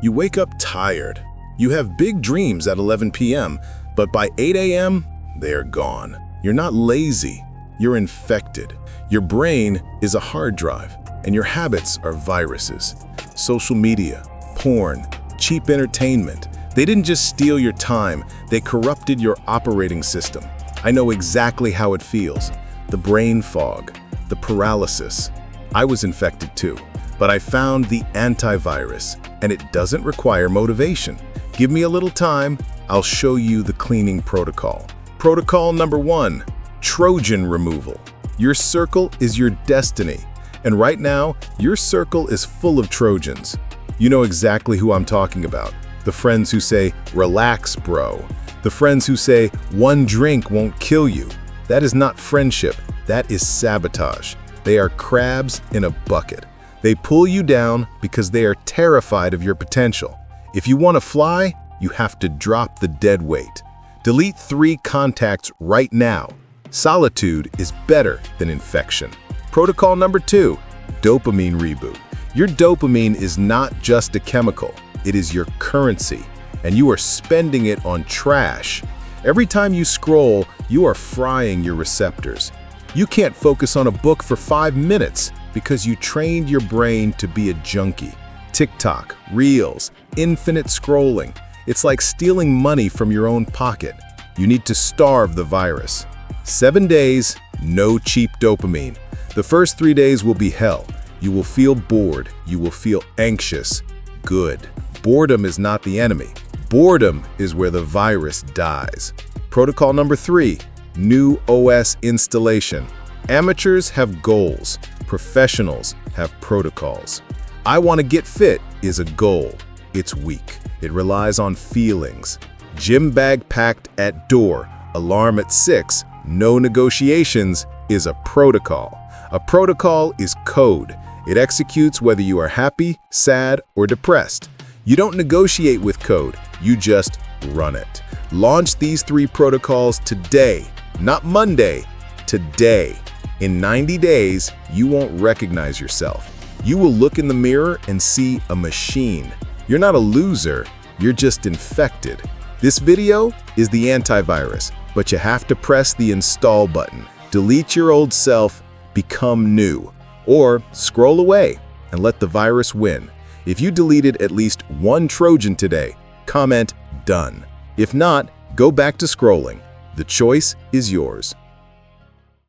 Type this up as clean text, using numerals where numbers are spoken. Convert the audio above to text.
You wake up tired. You have big dreams at 11 p.m., but by 8 a.m., they're gone. You're not lazy. You're infected. Your brain is a hard drive, and your habits are viruses. Social media, porn, cheap entertainment. They didn't just steal your time, they corrupted your operating system. I know exactly how it feels. The brain fog, the paralysis. I was infected too, but I found the antivirus, and it doesn't require motivation. Give me a little time, I'll show you the cleaning protocol. Protocol number 1, Trojan Removal. Your circle is your destiny, and right now, your circle is full of Trojans. You know exactly who I'm talking about. The friends who say, "Relax, bro." The friends who say, "One drink won't kill you." That is not friendship, that is sabotage. They are crabs in a bucket. They pull you down because they are terrified of your potential. If you want to fly, you have to drop the dead weight. Delete 3 contacts right now. Solitude is better than infection. Protocol number 2, Dopamine Reboot. Your dopamine is not just a chemical, it is your currency, and you are spending it on trash. Every time you scroll, you are frying your receptors. You can't focus on a book for 5 minutes because you trained your brain to be a junkie. TikTok, Reels, infinite scrolling. It's like stealing money from your own pocket. You need to starve the virus. 7 days, no cheap dopamine. The first 3 days will be hell. You will feel bored. You will feel anxious. Good. Boredom is not the enemy. Boredom is where the virus dies. Protocol number 3, new OS installation. Amateurs have goals. Professionals have protocols. I want to get fit is a goal. It's weak. It relies on feelings. Gym bag packed at door. Alarm at 6. No negotiations is a protocol. A protocol is code. It executes whether you are happy, sad, or depressed. You don't negotiate with code, you just run it. Launch these 3 protocols today, not Monday, today. In 90 days, you won't recognize yourself. You will look in the mirror and see a machine. You're not a loser, you're just infected. This video is the antivirus, but you have to press the install button. Delete your old self, become new. Or scroll away and let the virus win. If you deleted at least 1 Trojan today, comment done. If not, go back to scrolling. The choice is yours.